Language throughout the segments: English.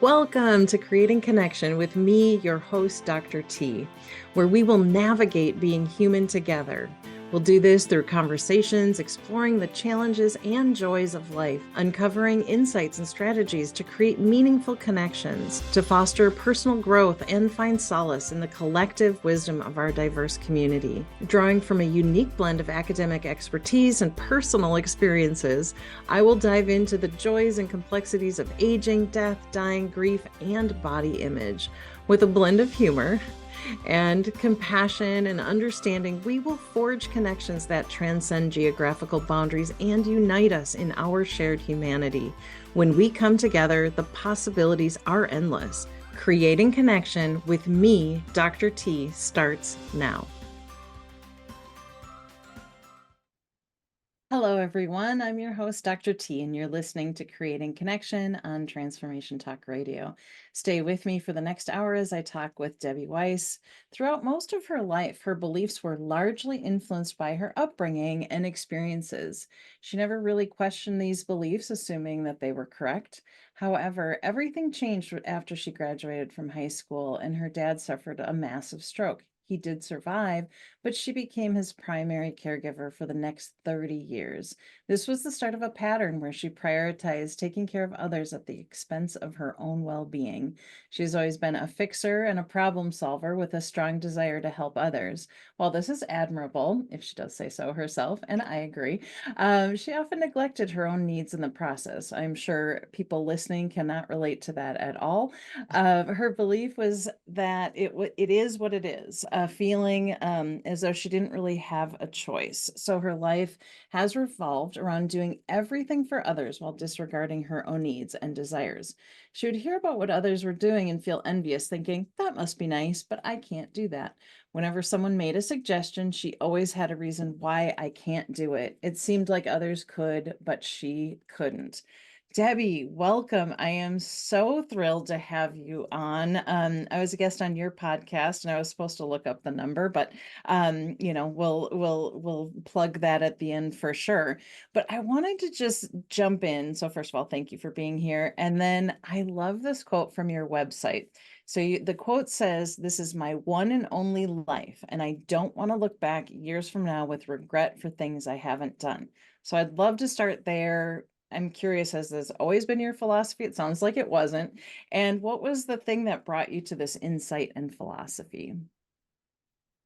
Welcome to Creating Connection with me, your host, Dr. T, where we will navigate being human together. We'll do this through conversations, exploring the challenges and joys of life, uncovering insights and strategies to create meaningful connections, to foster personal growth and find solace in the collective wisdom of our diverse community. Drawing from a unique blend of academic expertise and personal experiences, I will dive into the joys and complexities of aging, death, dying, grief, and body image. With a blend of humor and compassion and understanding, we will forge connections that transcend geographical boundaries and unite us in our shared humanity. When we come together, the possibilities are endless. Creating Connection with me, Dr. T, starts now. Hello, everyone. I'm your host, Dr. T, and you're listening to Creating Connection on Transformation Talk Radio. Stay with me for the next hour as I talk with Debbie Weiss. Throughout most of her life, her beliefs were largely influenced by her upbringing and experiences. She never really questioned these beliefs, assuming that they were correct. However, everything changed after she graduated from high school, and her dad suffered a massive stroke. He did survive, but she became his primary caregiver for the next 30 years. This was the start of a pattern where she prioritized taking care of others at the expense of her own well-being. She's always been a fixer and a problem solver with a strong desire to help others. While this is admirable, if she does say so herself, and I agree, she often neglected her own needs in the process. I'm sure people listening cannot relate to that at all. Her belief was that it is what it is, feeling as though she didn't really have a choice. So her life has revolved around doing everything for others while disregarding her own needs and desires. She would hear about what others were doing and feel envious, thinking, that must be nice, but I can't do that. Whenever someone made a suggestion, she always had a reason why I can't do it. It seemed like others could, but she couldn't. Debbie, welcome. I am so thrilled to have you on. I was a guest on your podcast, and I was supposed to look up the number, but we'll plug that at the end for sure. But I wanted to just jump in. So first of all, thank you for being here. And then I love this quote from your website. So the quote says, "This is my one and only life, and I don't want to look back years from now with regret for things I haven't done." So I'd love to start there. I'm curious, has this always been your philosophy? It sounds like it wasn't. And what was the thing that brought you to this insight and philosophy?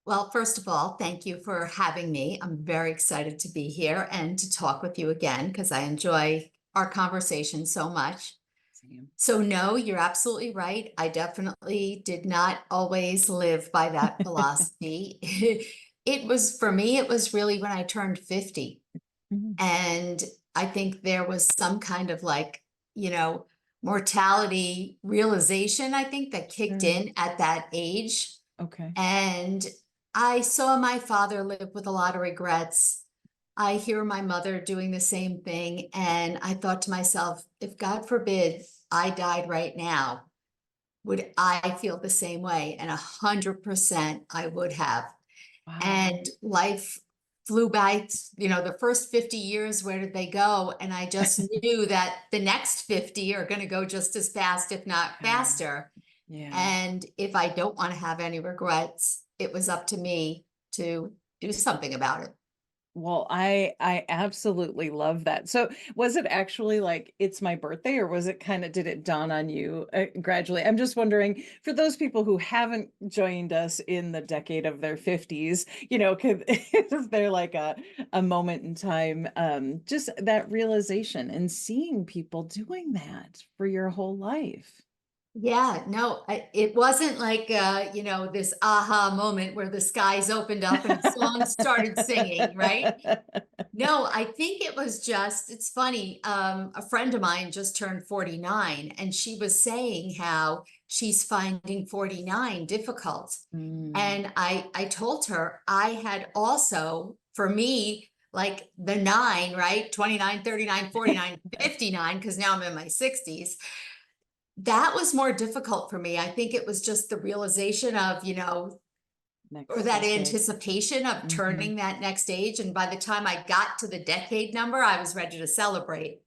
Well, first of all, thank you for having me. I'm very excited to be here and to talk with you again because I enjoy our conversation so much. Same. So no, you're absolutely right. I definitely did not always live by that philosophy. It was, for me, it was really when I turned 50. Mhm. And I think there was some kind of mortality realization, I think, that kicked Sure. in at that age. Okay. And I saw my father live with a lot of regrets. I hear my mother doing the same thing. And I thought to myself, if God forbid I died right now, would I feel the same way? And 100% I would have. Wow. And life flew by, the first 50 years, where did they go? And I just knew that the next 50 are going to go just as fast, if not faster. Yeah. And if I don't want to have any regrets, it was up to me to do something about it. Well, I absolutely love that. So was it actually like, it's my birthday, or was it did it dawn on you gradually? I'm just wondering, for those people who haven't joined us in the decade of their 50s, is there like a moment in time, just that realization and seeing people doing that for your whole life? Yeah, no, it wasn't like, this aha moment where the skies opened up and songs started singing, right? No, I think it was just, it's funny. A friend of mine just turned 49, and she was saying how she's finding 49 difficult. Mm. And I told her I had also, for me, like the 9, right? 29, 39, 49, 59, because now I'm in my 60s. That was more difficult for me. I think it was just the realization of, or that anticipation of turning that next age. And by the time I got to the decade number, I was ready to celebrate.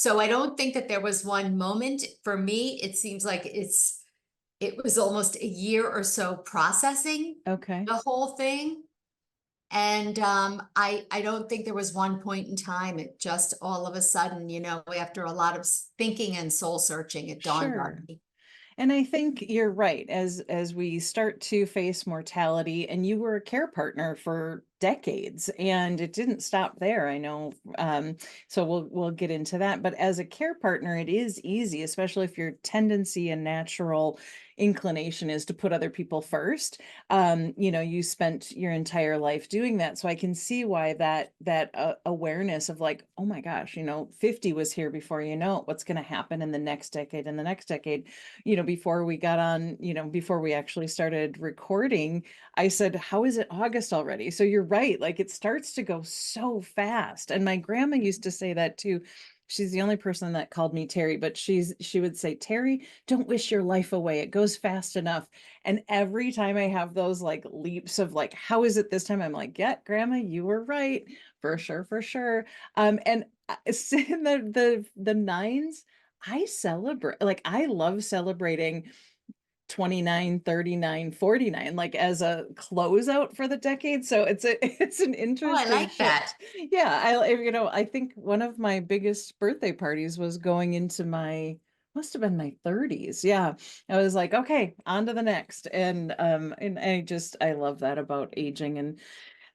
So I don't think that there was one moment. For me, it seems like it was almost a year or so processing Okay. the whole thing. And I don't think there was one point in time. It just all of a sudden, after a lot of thinking and soul searching, it dawned on Sure. me. And I think you're right. As we start to face mortality, and you were a care partner for decades, and it didn't stop there. I know. So we'll get into that. But as a care partner, it is easy, especially if your tendency and natural inclination is to put other people first. You spent your entire life doing that, so I can see why that awareness of like, oh my gosh, 50 was here before you know it. What's going to happen in the next decade and the next decade? Before we got on, before we actually started recording, I said, how is it August already? So you're right. Like it starts to go so fast. And my grandma used to say that too. She's the only person that called me Terry, but she would say, Terry, don't wish your life away. It goes fast enough. And every time I have those like leaps of like, how is it this time? I'm like, yeah, grandma, you were right. For sure, for sure. And in the nines, I celebrate, like, I love celebrating 29, 39, 49, like as a closeout for the decade. So it's an Oh, I interesting like that. shift. Yeah, I think one of my biggest birthday parties was going into my must have been my 30s. Yeah. I was like, okay, on to the next. And I love that about aging. And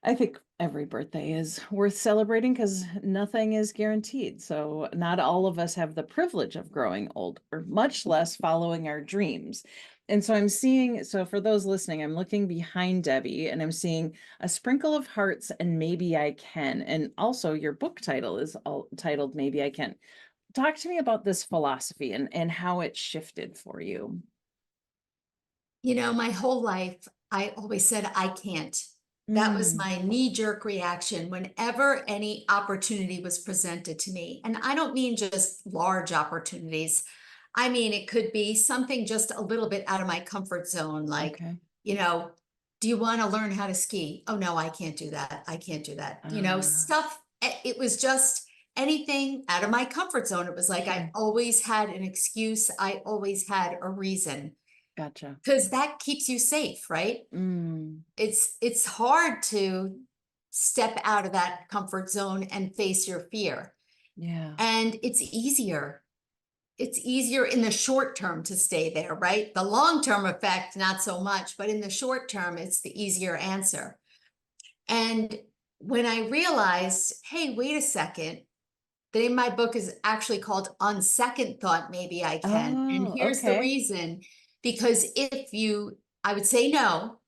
I think every birthday is worth celebrating because nothing is guaranteed. So, not all of us have the privilege of growing old, or much less following our dreams. And so, so for those listening, I'm looking behind Debbie and I'm seeing a sprinkle of hearts and maybe I can. And also, your book title is titled Maybe I Can. Talk to me about this philosophy and how it shifted for you. My whole life, I always said, I can't. That was Mm, my knee-jerk reaction whenever any opportunity was presented to me. And I don't mean just large opportunities. I mean, it could be something just a little bit out of my comfort zone, like, okay. you know, do you want to learn how to ski? Oh, no, I can't do that. I can't do that. Uh, Stuff. It was just anything out of my comfort zone. It was like I sure. always had an excuse. I always had a reason Gotcha. because that keeps you safe, right? Mm, It's hard to step out of that comfort zone and face your fear. yeah. And it's easier in the short term to stay there, right? The long term effect, not so much, but in the short term, it's the easier answer. And when I realized, hey, wait a second, the name of my book is actually called On Second Thought, Maybe I Can. And Oh, here's the okay. reason, because I would say no.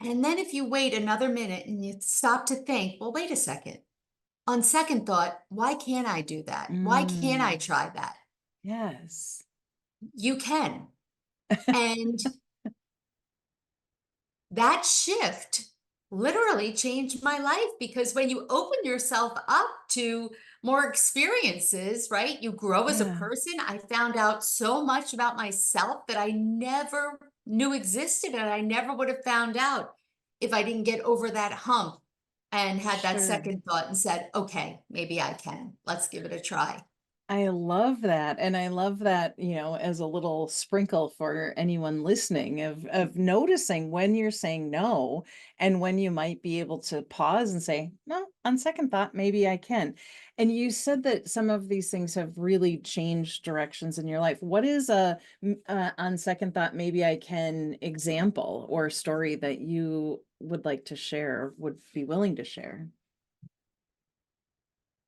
And then if you wait another minute and you stop to think, well, wait a second. On second thought, why can't I do that? Why can't I Mm, try that? yes. You can. And that shift literally changed my life because when you open yourself up to more experiences, right? You grow as a Yeah, person. I found out so much about myself that I never knew existed, and I never would have found out if I didn't get over that hump and had that sure. second thought and said, okay, maybe I can. Let's give it a try. I love that. And I love that, as a little sprinkle for anyone listening of noticing when you're saying no and when you might be able to pause and say, no, on second thought, maybe I can. And you said that some of these things have really changed directions in your life. What is on second thought, maybe I can example or story that you would like to share, would be willing to share?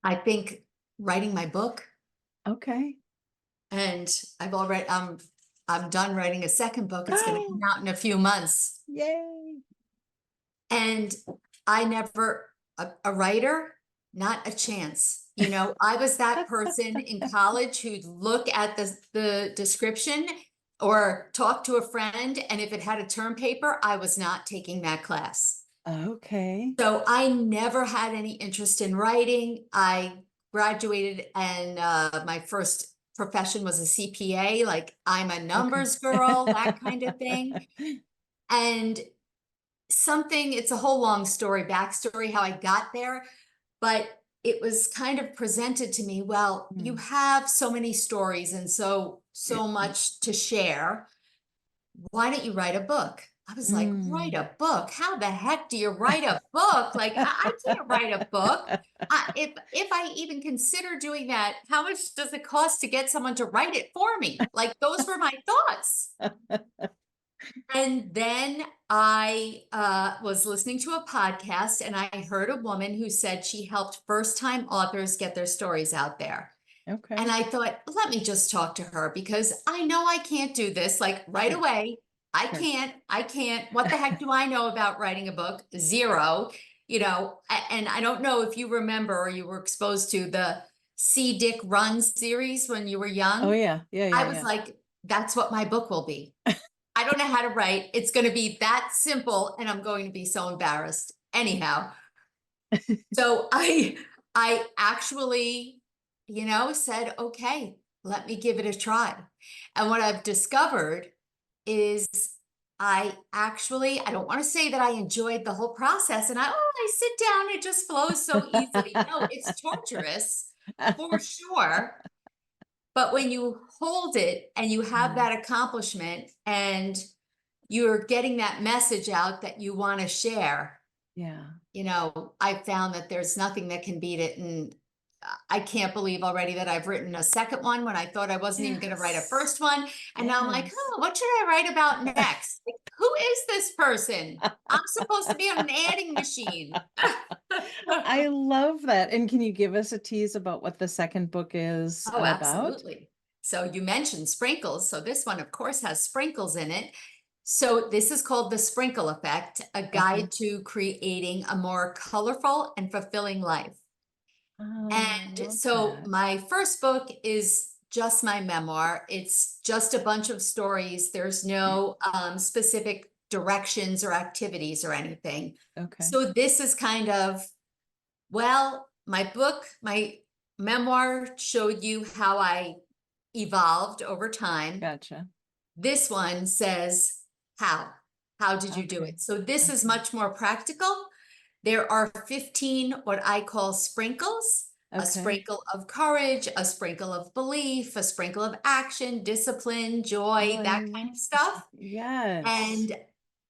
I think writing my book, Okay. and I'm done writing a second book. It's going to come Oh, out in a few months. yay. And I never, a writer, not a chance. I was that person in college who'd look at the description or talk to a friend, and if it had a term paper, I was not taking that class. Okay. So I never had any interest in writing. I graduated and my first profession was a CPA, like I'm a Okay. numbers girl, that kind of thing. And it's a whole long story, backstory, how I got there. But it was kind of presented to me, well, you Mm. have so many stories and so much to share. Why don't you write a book? I was like, write Mm. a book? How the heck do you write a book? Like, I can't write a book. If I even consider doing that, how much does it cost to get someone to write it for me? Like, those were my thoughts. And then I was listening to a podcast and I heard a woman who said she helped first-time authors get their stories out there. And Okay. I thought, let me just talk to her because I know I can't do this like right Sure. away. Sure. I can't. What the heck do I know about writing a book? Zero, and I don't know if you remember or you were exposed to the See Dick Run series when you were Oh young. yeah. Yeah, I yeah, was yeah. like, that's what my book will be. I don't know how to write. It's going to be that simple and I'm going to be so embarrassed. Anyhow, so I actually, said, okay, let me give it a try. And what I've discovered is I don't want to say that I enjoyed the whole process and I sit down, it just flows so easily. No, it's torturous for sure. But when you hold it and you have Mm. that accomplishment and you're getting that message out that you want to share, Yeah. I found that there's nothing that can beat it. And I can't believe already that I've written a second one when I thought I wasn't even going to write a Yes. first one. And now I'm like, Yes. oh, what should I write about next? Like, who is this person? I'm supposed to be on an adding machine. I love that. And can you give us a tease about what the second book is Oh, about? absolutely. So you mentioned sprinkles. So this one, of course, has sprinkles in it. So this is called The Sprinkle Effect, a Okay. guide to creating a more colorful and fulfilling life. Oh, I And love so that. my first book is just my memoir. It's just a bunch of stories. There's no specific directions or activities or anything. Okay. So this is kind of, well, my memoir showed you how I evolved over time. Gotcha. This one says, how? How did you do Okay. it? So this is Okay. much more practical. There are 15 what I call sprinkles, a Okay. sprinkle of courage, a sprinkle of belief, a sprinkle of action, discipline, Oh, joy, I that kind love of that. stuff. Yes. And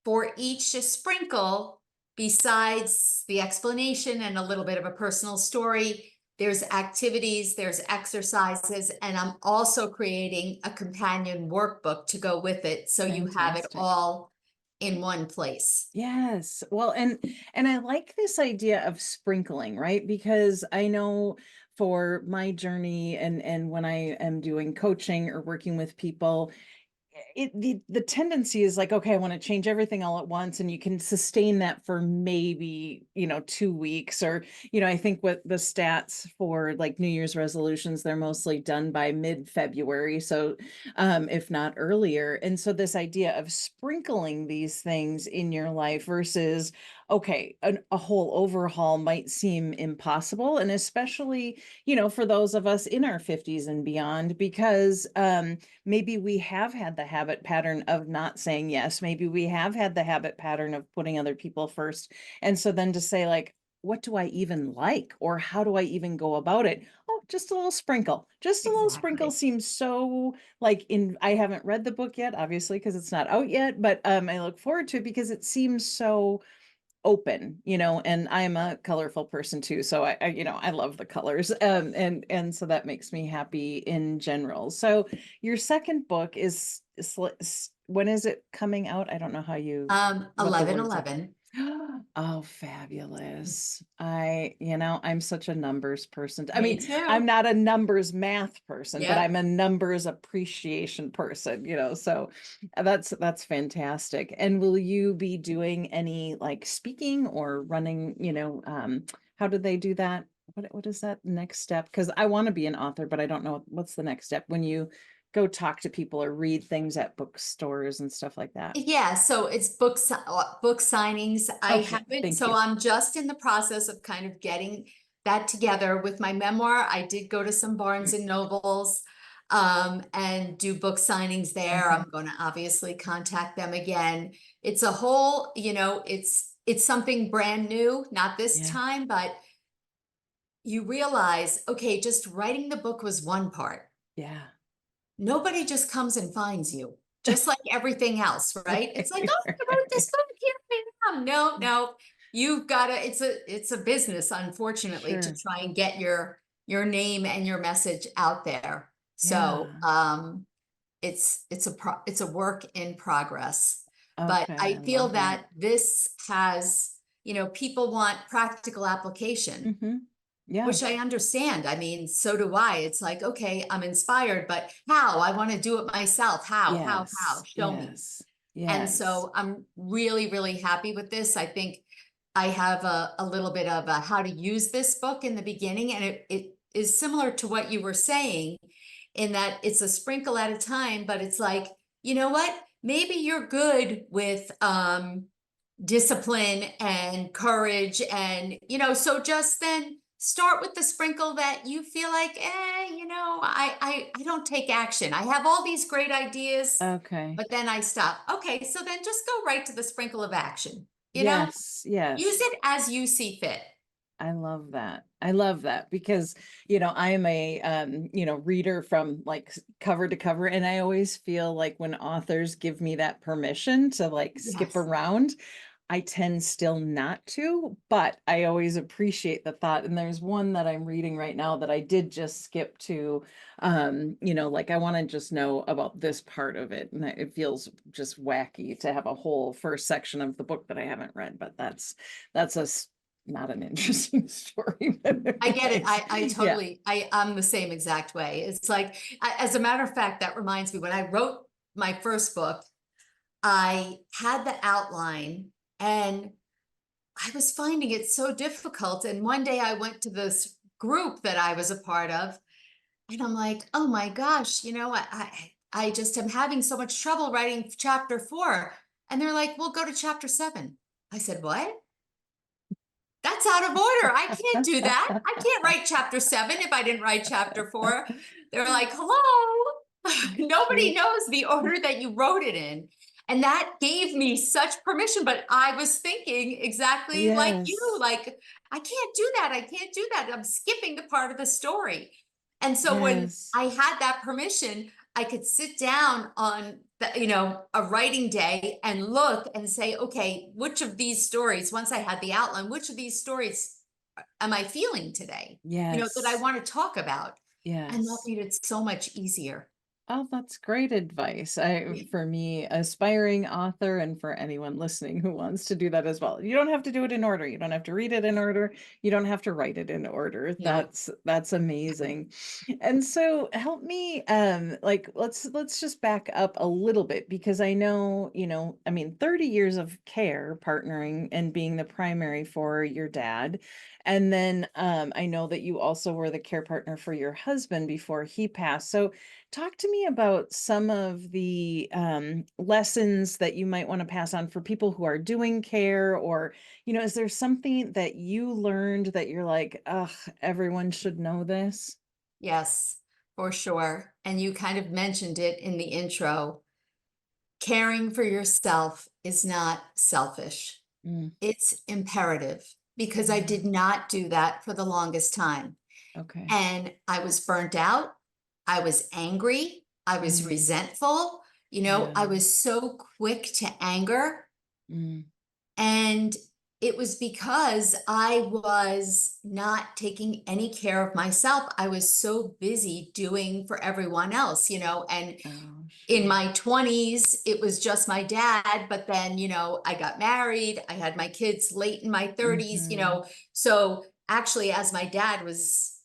for each sprinkle, besides the explanation and a little bit of a personal story, there's activities, there's exercises, and I'm also creating a companion workbook to go with it. So you have it Fantastic. all in one place. Yes. Well, and I like this idea of sprinkling, right? Because I know for my journey and when I am doing coaching or working with people, the tendency is like, okay, I want to change everything all at once, and you can sustain that for maybe 2 weeks, or I think what the stats for like New Year's resolutions, they're mostly done by mid-February, so if not earlier. And so this idea of sprinkling these things in your life versus, okay, a whole overhaul might seem impossible, and especially for those of us in our 50s and beyond, because maybe we have had the habit pattern of not saying yes. Maybe we have had the habit pattern of putting other people first. And so then to say, like, what do I even like? Or how do I even go about it? Oh, just a little sprinkle. Just a little sprinkle Exactly. seems so like I haven't read the book yet, obviously, because it's not out yet, but I look forward to it because it seems so open, and I'm a colorful person too. So I love the colors. And so that makes me happy in general. So your second book when is it coming out? I don't know what the 11, words are. 11. Oh, fabulous. I'm such a numbers person. I Me mean, I'm too. not a numbers math person, but I'm Yep. a numbers appreciation person, so that's fantastic. And will you be doing any like speaking or running, how do they do that? What is that next step? Because I want to be an author, but I don't know what's the next step when you go talk to people or read things at bookstores and stuff like that. Yeah, so it's book signings. I Okay, haven't, thank so you. I'm just in the process of kind of getting that together with my memoir. I did go to some Barnes and Nobles and do book signings there. Okay. I'm going to obviously contact them again. It's a whole, it's something brand new, not this Yeah. time, but you realize, okay, just writing the book was one part. Yeah. Nobody just comes and finds you, just like everything else, right? It's like, Right, oh, I wrote this right. book, here I am. No, no, you've got to, it's a business, unfortunately, to Sure. try and get your name and your message out there. So, Yeah. it's a work in progress. But Okay, I I feel love that. that this has, people want practical application, Yeah. which I understand. I mean, so do I. It's like, okay, I'm inspired, but how? I want to do it myself. How? Yes. Show me. Yes. And Yes. so I'm really, really happy with this. I think I have a little bit of a how to use this book in the beginning, and it is similar to what you were saying in that it's a sprinkle at a time, but it's like, you know what? Maybe you're good with discipline and courage, and so just then start with the sprinkle that you feel like, I don't take action. I have all these great ideas, Okay. but then I stop. Okay, so then just go right to the sprinkle of action. Yes. Use Yes. it as you see fit. I love that. I love that because, I am a, reader from like cover to cover. And I always feel like when authors give me that permission to like skip Yes. around, I tend still not to, but I always appreciate the thought. And there's one that I'm reading right now that I did just skip to, like I want to just know about this part of it. And it feels just wacky to have a whole first section of the book that I haven't read, but that's not an interesting story, but I get it. anyways, I yeah. totally, I'm the same exact way. It's like, as a matter of fact, that reminds me, when I wrote my first book, I had the outline and I was finding it so difficult. And one day I went to this group that I was a part of, and I'm like, oh my gosh, I just am having so much trouble writing chapter 4. And they're like, well, go to chapter 7. I said, what? That's out of order. I can't do that. I can't write chapter 7 if I didn't write chapter 4. They're like, hello. Sure. Nobody knows the order that you wrote it in. And that gave me such permission. But I was thinking exactly like you, Yes. like, I can't do that. I can't do that. I'm skipping the part of the story. And so when Yes. I had that permission, I could sit down on a writing day and look and say, okay, which of these stories, once I had the outline, which of these stories am I feeling today? That I Yes. want to talk about. And that Yes. made it so much easier. Oh, that's great advice. Yeah. For me, aspiring author, and for anyone listening who wants to do that as well. You don't have to do it in order. You don't have to read it in order. You don't have to write it in order. No. That's amazing. And so help me, like let's just back up a little bit because I know, I mean, 30 years of care, partnering and being the primary for your dad. And then I know that you also were the care partner for your husband before he passed. So talk to me about some of the lessons that you might want to pass on for people who are doing care, or, is there something that you learned that you're like, ugh, everyone should know this? Yes, for sure. And you kind of mentioned it in the intro. Caring for yourself is not selfish. Mm, It's imperative, because I yeah. did not do that for the longest time. Okay. And I was burnt out. I was angry. I was Mm, resentful. I yeah. was so quick to anger. Mm, And it was because I was not taking any care of myself. I was so busy doing for everyone else, and oh, in sure. my 20s, it was just my dad. But then, I got married. I had my kids late in my 30s, Mm-hmm. so actually, as my dad was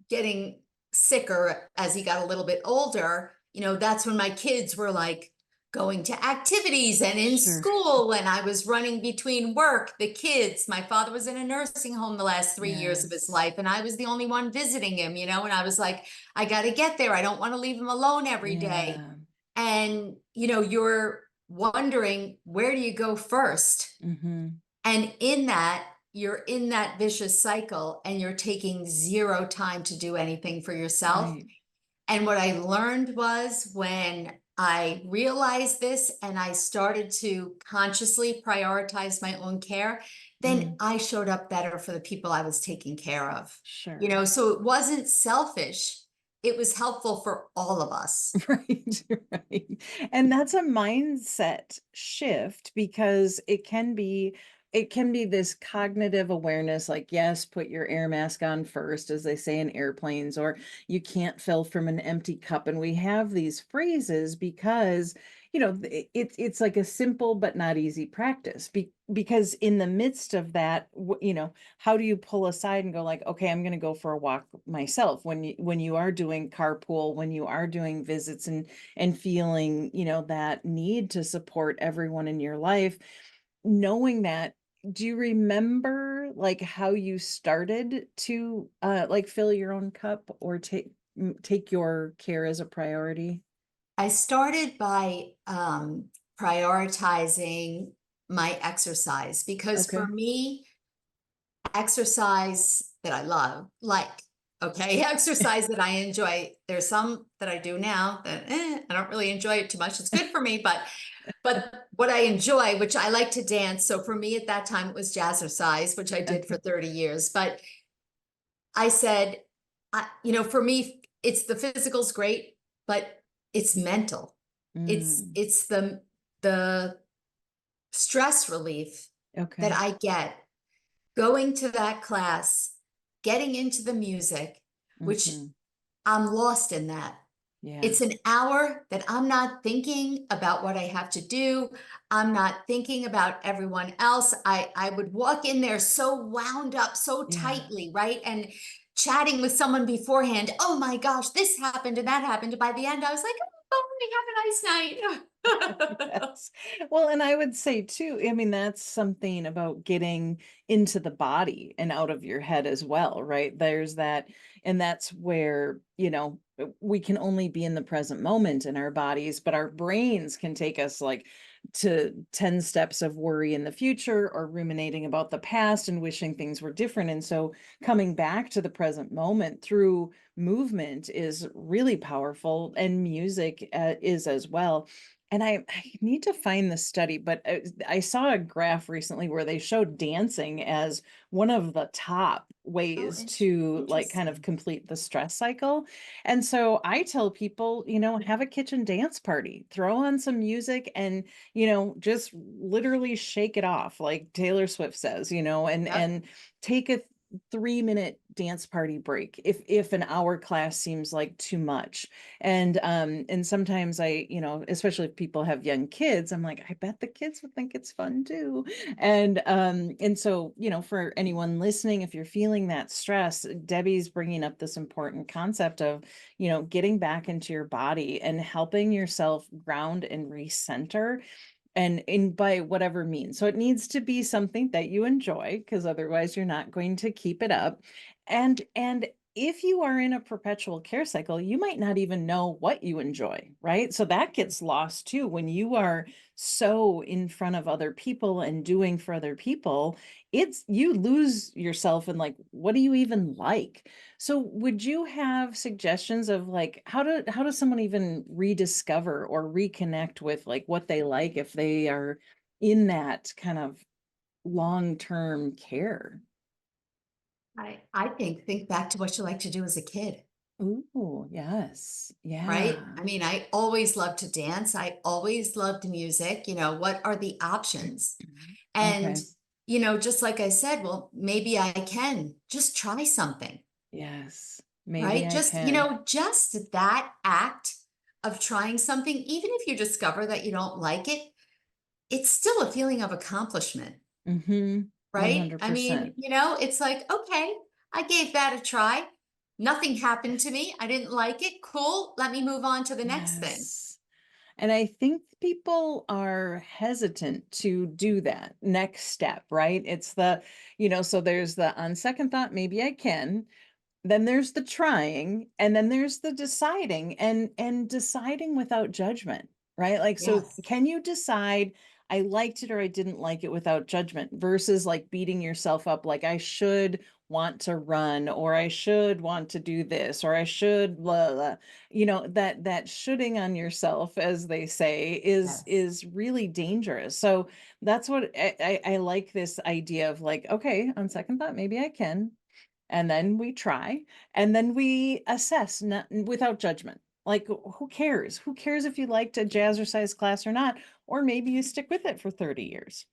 getting sicker, as he got a little bit older, that's when my kids were like going to activities and in Sure. school. And I was running between work, the kids. My father was in a nursing home the last 3 years of his Yes. life, and I was the only one visiting him, and I was like, I got to get there. I don't want to leave him alone every day. Yeah. And, you're wondering, where do you go first? Mm-hmm. And in that, you're in that vicious cycle, and you're taking zero time to do anything for yourself. Right. And what I learned was, when I realized this and I started to consciously prioritize my own care, then Mm, I showed up better for the people I was taking care of. sure. So it wasn't selfish. It was helpful for all of us. Right, right. And that's a mindset shift because it can be this cognitive awareness, like, yes, put your air mask on first, as they say in airplanes, or you can't fill from an empty cup. And we have these phrases because, it's like a simple but not easy practice. Because in the midst of that, how do you pull aside and go like, okay, I'm going to go for a walk myself when you are doing carpool, when you are doing visits and feeling, that need to support everyone in your life, knowing that. Do you remember like how you started to like fill your own cup or take your care as a priority? I started by prioritizing my exercise because for Okay. me, exercise that I love, okay, exercise that I enjoy. There's some that I do now that I don't really enjoy it too much. It's good for me, but what I enjoy, which I like to dance. So for me at that time, it was jazzercise, which I did for Okay. 30 years. But I said, for me, it's the physical's great, but it's mental. It's Mm, it's the stress relief that okay. I get going to that class, getting into the music, which Hmm. I'm lost in that. Yeah. It's an hour that I'm not thinking about what I have to do. I'm not thinking about everyone else. I would walk in there so wound up, so Yeah. tightly, right? And chatting with someone beforehand. Oh my gosh, this happened and that happened. By the end, I was like, oh, have a nice night. Yes. Well, and I would say too, I mean, that's something about getting into the body and out of your head as well, right? There's that, and that's where, we can only be in the present moment in our bodies, but our brains can take us like to 10 steps of worry in the future or ruminating about the past and wishing things were different. And so coming back to the present moment through movement is really powerful, and music is as well. And I need to find the study, but I saw a graph recently where they showed dancing as one of the top Oh, ways to like kind of interesting. complete the stress cycle. And so I tell people, have a kitchen dance party, throw on some music and, just literally shake it off, like Taylor Swift says, and Yep. take a 3-minute dance party break if an hour class seems like too much. And sometimes I, especially if people have young kids, I'm like, I bet the kids would think it's fun too. And so, for anyone listening, if you're feeling that stress, Debbie's bringing up this important concept of, getting back into your body and helping yourself ground and recenter, and in by whatever means. So it needs to be something that you enjoy, because otherwise you're not going to keep it up. And if you are in a perpetual care cycle, you might not even know what you enjoy, right? So that gets lost too when you are so in front of other people and doing for other people. It's you lose yourself in like, what do you even like? So would you have suggestions of like how does someone even rediscover or reconnect with like what they like if they are in that kind of long-term care? I think back to what you like to do as a kid. Ooh, yes. Right? Yeah. I mean, I always loved to dance. I always loved music. What are the options? And, Okay. just like I said, well, maybe I can just try something, Yes. Maybe right? I can. Just that act of trying something, even if you discover that you don't like it, it's still a feeling of accomplishment, Mm-hmm. right? I mean, 100%. it's like, okay, I gave that a try. Nothing happened to me. I didn't like it. Cool. Let me move on to the next thing. Yes. And I think people are hesitant to do that next step, right? It's so there's the on second thought, maybe I can. Then there's the trying, and then there's the deciding, and deciding without judgment, right? Like, so Yes. can you decide, I liked it or I didn't like it without judgment versus like beating yourself up like I should want to run or I should want to do this or I should blah, blah. That shoulding on yourself, as they say, Yes. is really dangerous. So that's what I like, this idea of like, okay, on second thought, maybe I can. And then we try, and then we assess, not without judgment. Like, who cares? Who cares if you liked a jazzercise class or not? Or maybe you stick with it for 30 years.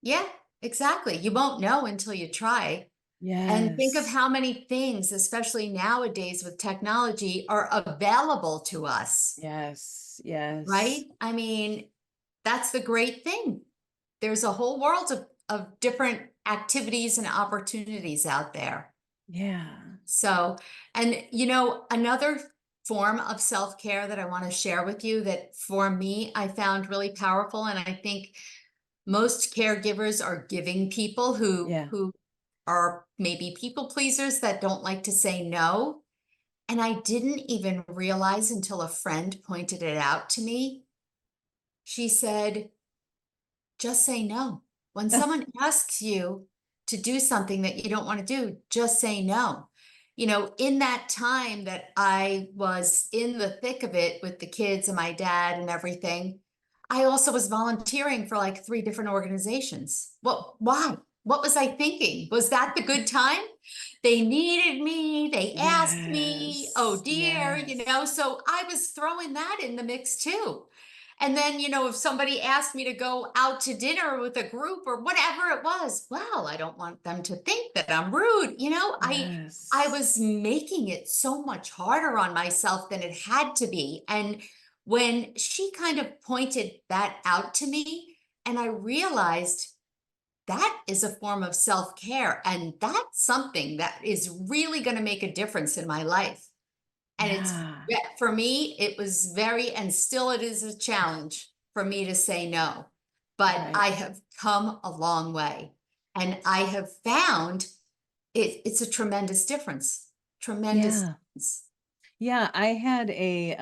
Yeah, exactly. You won't know until you try. And think of Yes. how many things, especially nowadays with technology, are available to us, Yes. Yes. right? I mean, that's the great thing. There's a whole world of different activities and opportunities out there. Yeah. So, and another form of self-care that I want to share with you that for me, I found really powerful. And I think most caregivers are giving people who, Yeah. who are maybe people pleasers that don't like to say no. And I didn't even realize until a friend pointed it out to me. She said, just say no. When someone asks you to do something that you don't want to do, just say no. In that time that I was in the thick of it with the kids and my dad and everything, I also was volunteering for like 3 different organizations. Well, why? What was I thinking? Was that the good time? They needed me, they asked me, oh Yes. dear, Yes. so I was throwing that in the mix too. And then, if somebody asked me to go out to dinner with a group or whatever it was, well, I don't want them to think that I'm rude. I Yes. was making it so much harder on myself than it had to be. And when she kind of pointed that out to me, and I realized that is a form of self-care, and that's something that is really going to make a difference in my life. And Yeah. for me, it was very, and still it is a challenge for me to say no. But Right. I have come a long way. And I have found it's a tremendous difference. Tremendous Yeah. difference. Yeah, I had a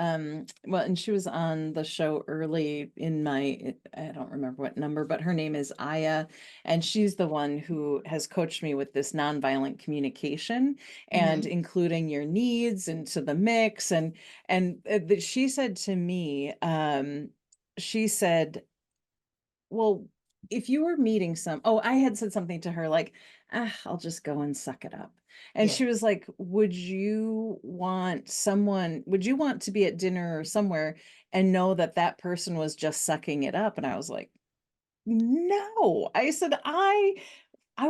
well, and she was on the show early in my, I don't remember what number, but her name is Aya, and she's the one who has coached me with this nonviolent communication and Mhm. including your needs into the mix. And she said to me, she said, well, if you were meeting I had said something to her like, I'll just go and suck it up. And Yeah. she was like, would you want to be at dinner or somewhere and know that that person was just sucking it up? And I was like, no. I said, I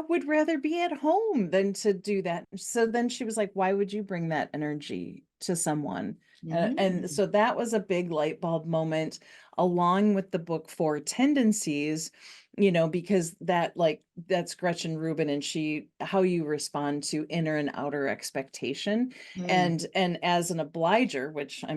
would rather be at home than to do that. So then she was like, why would you bring that energy to someone? And Mm. so that was a big light bulb moment, along with the book Four Tendencies, because that's Gretchen Rubin, and how you respond to inner and outer expectation. Mm. And as an obliger, which I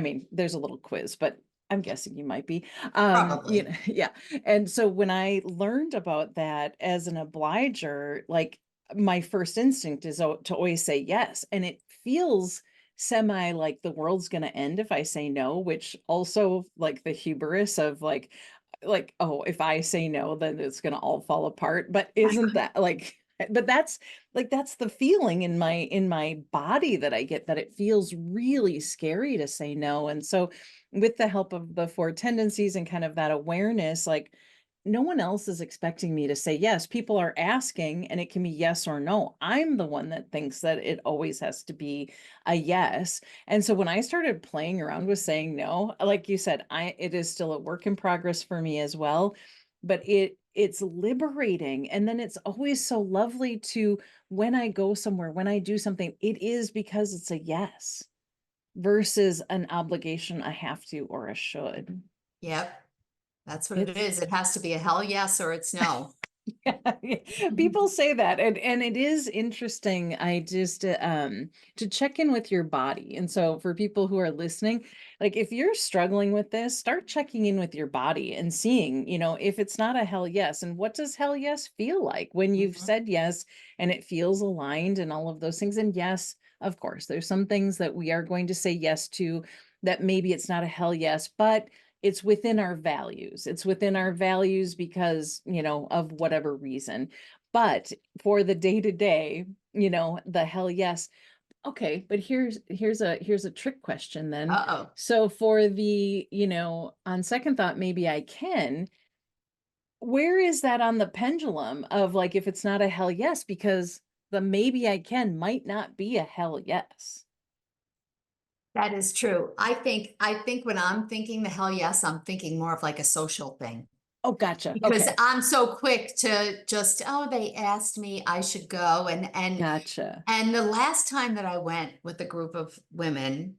mean, there's a little quiz, but I'm guessing you might be. Probably. Yeah. And so when I learned about that as an obliger, like my first instinct is to always say yes. And it feels semi like the world's going to end if I say no, which also like the hubris of oh, if I say no, then it's going to all fall apart. But isn't that like, but that's the feeling in my body that I get, that it feels really scary to say no. And so with the help of the four tendencies and kind of that awareness, like no one else is expecting me to say yes. People are asking, and it can be yes or no. I'm the one that thinks that it always has to be a yes. And so when I started playing around with saying no, like you said, it is still a work in progress for me as well, but it's liberating. And then it's always so lovely to, when I go somewhere, when I do something, it is because it's a yes versus an obligation, I have to or a should. Yep. That's what it It's is. It has to be a hell yes or it's no. yeah, people say that, and it is interesting. I just to check in with your body. And so for people who are listening, like if you're struggling with this, start checking in with your body and seeing, if it's not a hell yes, and what does hell yes feel like when you've Mhm. said yes and it feels aligned and all of those things. And yes, of course, there's some things that we are going to say yes to that maybe it's not a hell yes, but it's within our values. It's within our values because, of whatever reason. But for the day to day, the hell yes. Okay, but here's a trick question then. Uh-oh. So for the, on second thought, maybe I can. Where is that on the pendulum of like if it's not a hell yes, because the maybe I can might not be a hell yes. That is true. I think when I'm thinking the hell yes, I'm thinking more of like a social thing. Oh, gotcha. Because Okay. I'm so quick to just, oh, they asked me, I should go. Gotcha. And the last time that I went with a group of women,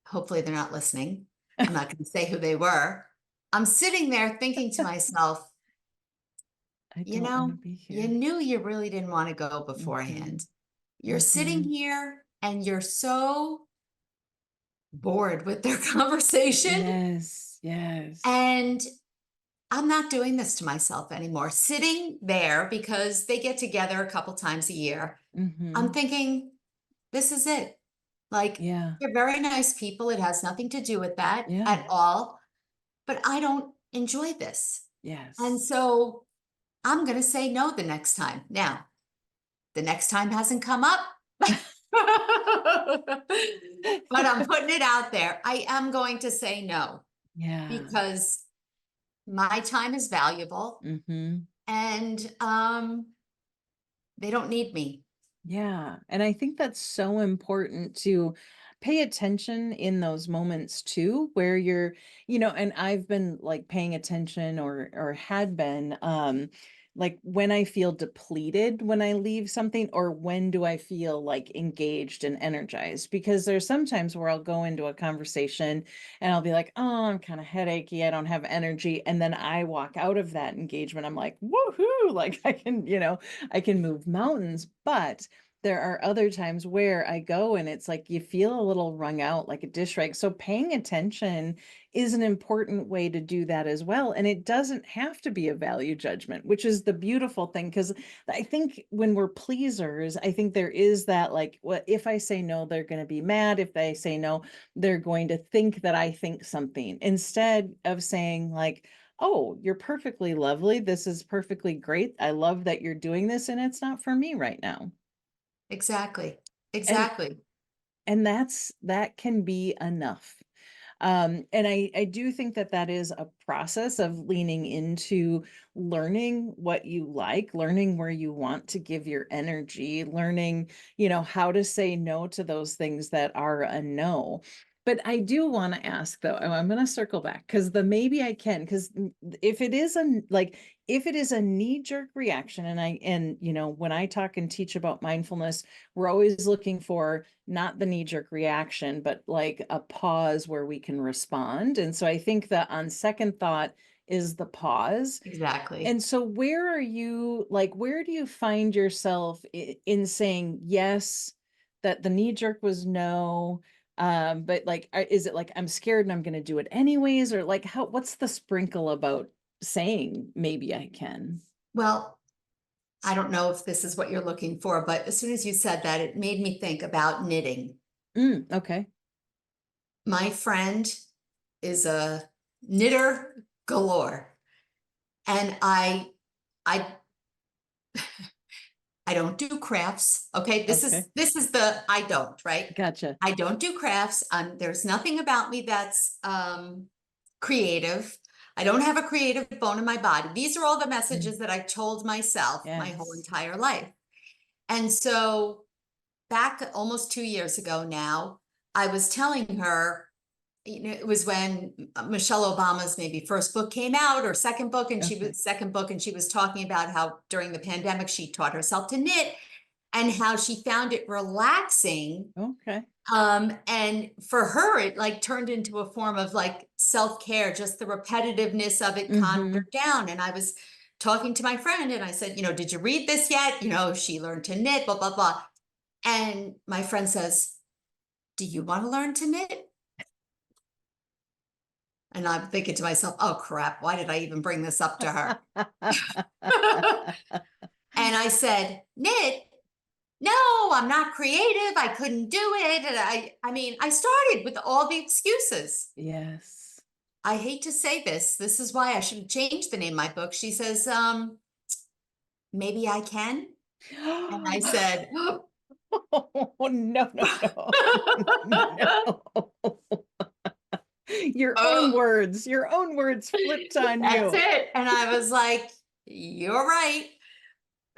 hopefully they're not listening. I'm not going to say who they were. I'm sitting there thinking to myself, I you don't want to know, be you here. knew you really didn't want to go Mm-hmm. beforehand. You're sitting Mm-hmm. here and you're so bored with their conversation. Yes. Yes. And I'm not doing this to myself anymore. Sitting there because they get together a couple times a year. I'm Mm-hmm. thinking, this is it. Like, Yeah. they're very nice people. It has nothing to do with that Yeah. at all. But I don't enjoy this. And Yes. so I'm going to say no the next time. Now, the next time hasn't come up. But I'm putting it out there. I am going to say no Yeah. because my time is valuable Mm-hmm. and they don't need me. Yeah. And I think that's so important to pay attention in those moments too, where you're, and I've been like paying attention or had been, like when I feel depleted when I leave something, or when do I feel like engaged and energized? Because there's sometimes where I'll go into a conversation and I'll be like, oh, I'm kind of headachy, I don't have energy. And then I walk out of that engagement. I'm like, woohoo, like I can move mountains. But there are other times where I go and it's like you feel a little wrung out, like a dish rag. So paying attention is an important way to do that as well. And it doesn't have to be a value judgment, which is the beautiful thing. Because I think when we're pleasers, I think there is that like, well, if I say no, they're going to be mad. If they say no, they're going to think that I think something, instead of saying like, oh, you're perfectly lovely. This is perfectly great. I love that you're doing this, and it's not for me right now. Exactly. And Exactly. that can be enough. And I do think that that is a process of leaning into learning what you like, learning where you want to give your energy, learning, how to say no to those things that are a no. But I do want to ask though, and I'm going to circle back because the maybe I can, because if it is if it is a knee-jerk reaction, and when I talk and teach about mindfulness, we're always looking for not the knee-jerk reaction, but like a pause where we can respond. And so I think that on second thought is the pause. Exactly. And so where are you, like, where do you find yourself in saying yes, that the knee-jerk was no, but like, is it like I'm scared and I'm going to do it anyways, or like what's the sprinkle about saying maybe I can? Well, I don't know if this is what you're looking for, but as soon as you said that, it made me think about knitting. Okay. My friend is a knitter galore, and I I don't do crafts. Okay, this Okay. is this is the I don't, right? Gotcha. I don't do crafts. There's nothing about me that's creative. I don't have a creative bone in my body. These are all the Mm. messages that I told myself my whole Yes. entire life. And so back almost 2 years ago now, I was telling her, it was when Michelle Obama's maybe first book came out or second book, and Okay. she was talking about how during the pandemic she taught herself to knit and how she found it relaxing. Okay. And for her, it like turned into a form of like self-care, just the repetitiveness of it calmed Mm-hmm. her down. And I was talking to my friend and I said, did you read this yet? She learned to knit, blah, blah, blah. And my friend says, do you want to learn to knit? And I'm thinking to myself, oh crap, why did I even bring this up to her? And I said, knit? No, I'm not creative. I couldn't do it. And I mean, I started with all the excuses. Yes. I hate to say this. This is why I should have changed the name of my book. She says, maybe I can. And I said, Oh, no, no, no. No. oh, Your own words flipped on that's you. it. And I was like, you're right.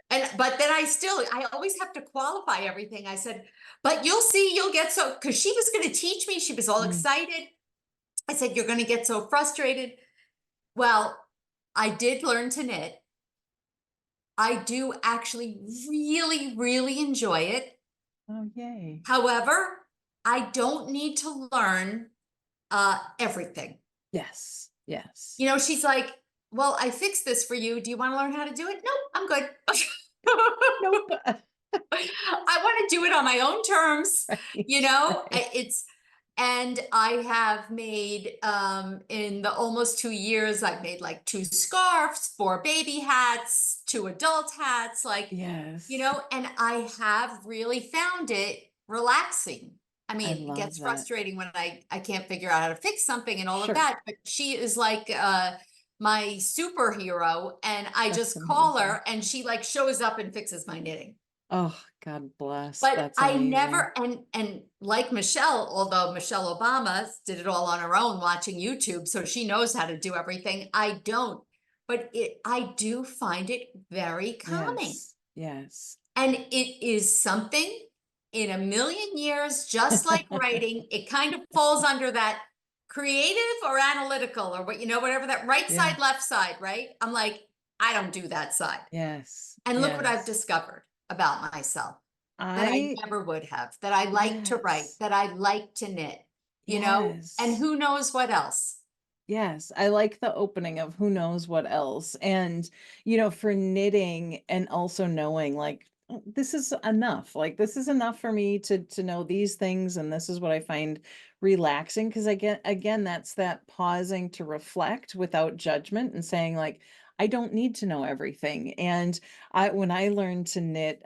But then I always have to qualify everything. I said, but you'll see, you'll get so, because she was going to teach me. She was all Mm. excited. I said, you're going to get so frustrated. Well, I did learn to knit. I do actually really, really enjoy it. Oh, yay. However, I don't need to learn everything. Yes, yes. You know, she's like, well, I fixed this for you. Do you want to learn how to do it? No, I'm good. Nope. I want to do it on my own terms. You Right, know, right. and I have made in the almost 2 years, I've made like 2 scarves, 4 baby hats, 2 adult hats, like, you Yes, know, and I have really found it relaxing. I I mean, it love gets that. frustrating when I can't figure out how to fix something and all of Sure. that, but she is like my superhero, and I That's just call amazing. her and she like shows up and fixes my knitting. Oh, God bless. But That's I amazing. never, and like Michelle, although Michelle Obama did it all on her own watching YouTube, so she knows how to do everything. I don't, but I do find it very calming. Yes, yes. And it is something in a million years, just like writing, it kind of falls under that creative or analytical or what, you know, whatever that right Yeah. side, left side, right? I'm like, I don't do that side. Yes, And look what I've yes. discovered about myself that I I, never would have, that I like to write, yes, that I like to knit, you know, and yes. who knows what else. Yes, I like the opening of who knows what else. And, for knitting and also knowing like this is enough. Like this is enough for me to know these things and this is what I find relaxing because I get again that's that pausing to reflect without judgment and saying like I don't need to know everything. And I when I learned to knit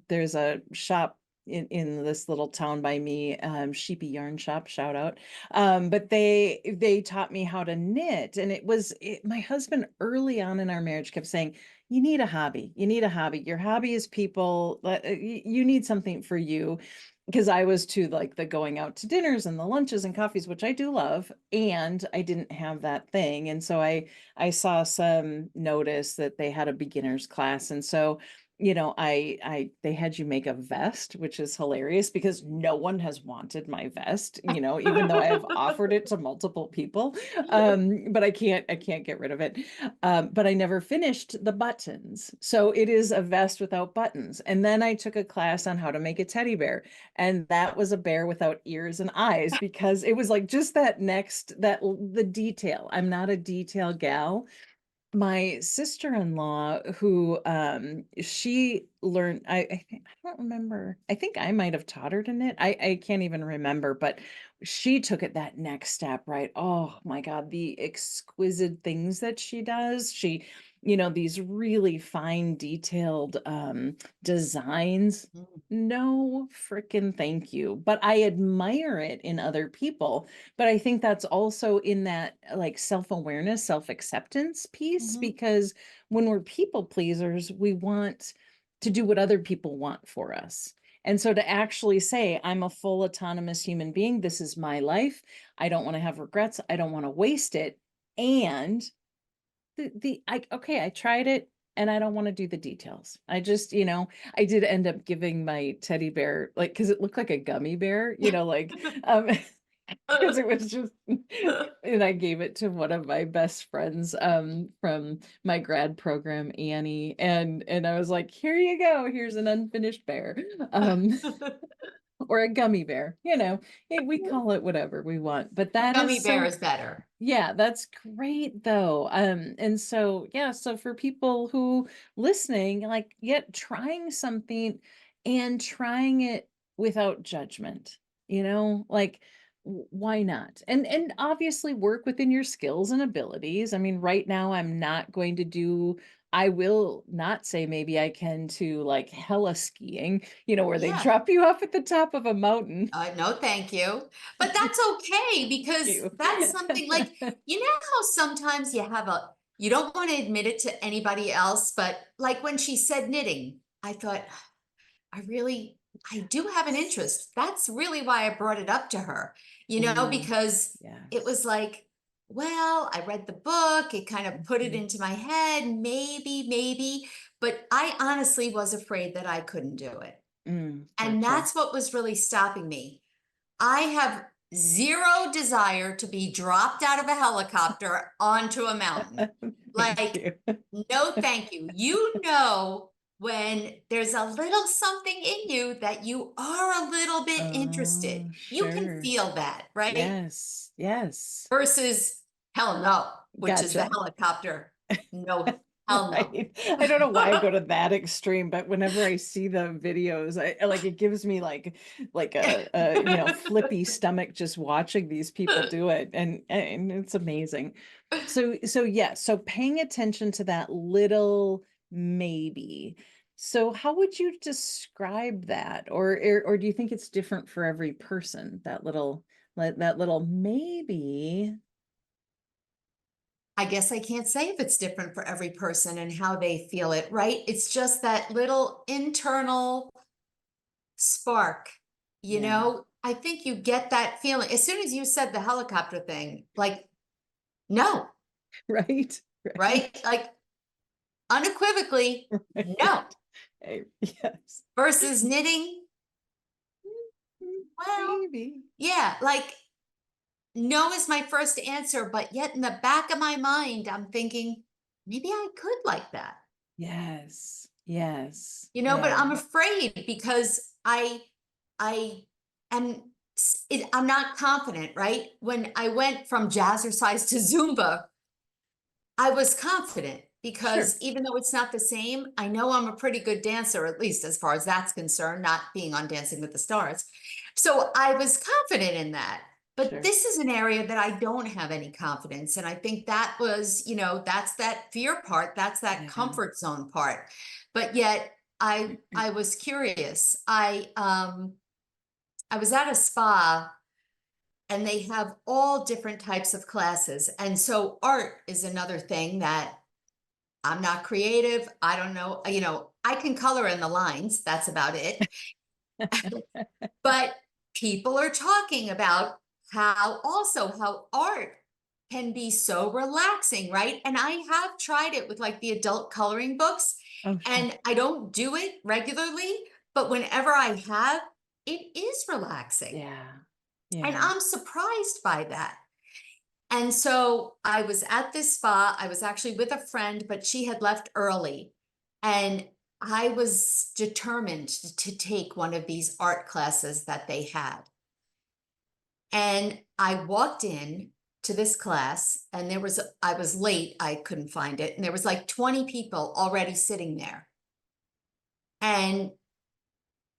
there's a shop in this little town by me, Sheepy Yarn Shop, shout out. But they taught me how to knit, and my husband early on in our marriage kept saying, "You need a hobby. You need a hobby. Your hobby is people. You need something for you." Because I was to like the going out to dinners and the lunches and coffees, which I do love, and I didn't have that thing. And so I saw some notice that they had a beginner's class. And so they had you make a vest, which is hilarious because no one has wanted my vest, even though I have offered it to multiple people. But I can't get rid of it. But I never finished the buttons. So it is a vest without buttons. And then I took a class on how to make a teddy bear. And that was a bear without ears and eyes because it was like just the detail. I'm not a detail gal. My sister-in-law who she learned I don't remember. I think I might have taught her to knit. I can't even remember, but she took it that next step, right? Oh my God, the exquisite things that she does. These really fine detailed designs. Mm. No freaking thank you. But I admire it in other people, but I think that's also in that like self-awareness, self-acceptance piece, Mhm. because when we're people pleasers, we want to do what other people want for us. And so to actually say, I'm a full autonomous human being, this is my life. I don't want to have regrets. I don't want to waste it. And I tried it and I don't want to do the details. I just, I did end up giving my teddy bear like because it looked like a gummy bear, like um because it was just and I gave it to one of my best friends from my grad program, Annie, and I was like, here you go, here's an unfinished bear. Um or a gummy bear, we call it whatever we want, but that Gummy is bear so is better. yeah, that's great though. And so yeah, so for people who listening, like yet trying something and trying it without judgment, like why not? And obviously work within your skills and abilities. I mean, right now I'm not going to do I will not say maybe I can to like hella skiing, where they Yeah. drop you off at the top of a mountain. No, thank you. But that's okay because You. that's something like, you know how sometimes you don't want to admit it to anybody else, but like when she said knitting, I thought, I really, I do have an Yes. interest. That's really why I brought it up to her, Ooh, because it yes. was like, well, I read the book, it kind of put it Mhm. into my head, maybe, but I honestly was afraid that I couldn't do it. And Gotcha. that's what was really stopping me. I have zero desire to be dropped out of a helicopter onto a mountain. Thank Like, you. no, thank you. When there's a little something in you that you are a little bit interested, Oh, you can sure. feel that, right? Yes. Yes. Versus hell no, which is the Gotcha. helicopter. No, hell Right. I don't know why I no. go to that extreme, but whenever I see the videos, like it gives me like a flippy stomach just watching these people do it, and it's amazing. So yeah, so paying attention to that little maybe. So how would you describe that? Or do you think it's different for every person, that little maybe? I guess I can't say if it's different for every person and how they feel it, right? It's just that little internal spark, Yeah. I think you get that feeling. As soon as you said the helicopter thing, like, no, Right? right? Right. Like, unequivocally, no. Right. Yes. Versus knitting, well, Maybe. yeah, like, no is my first answer, but yet in the back of my mind, I'm thinking, maybe I could like that. Yes. Yes. But Yeah. I'm afraid because I am I'm not confident, right? When I went from jazzercise to Zumba, I was confident because Sure. even though it's not the same, I know I'm a pretty good dancer, at least as far as that's concerned, not being on Dancing with the Stars. So I was confident in that. But Sure. this is an area that I don't have any confidence. And I think that was, that's that fear part, that's that Yeah. comfort zone part. But yet I was curious. I was at a spa and they have all different types of classes. And so art is another thing that I'm not creative. I don't know. I can color in the lines. That's about it. But people are talking about how art can be so relaxing, right? And I have tried it with like the adult coloring books, Oh, sure. and I don't do it regularly, but whenever I have, it is relaxing. Yeah. And Yeah. I'm surprised by that. And so I was at this spa. I was actually with a friend, but she had left early. And I was determined to take one of these art classes that they had. And I walked in to this class, and I was late. I couldn't find it. And there was like 20 people already sitting there. And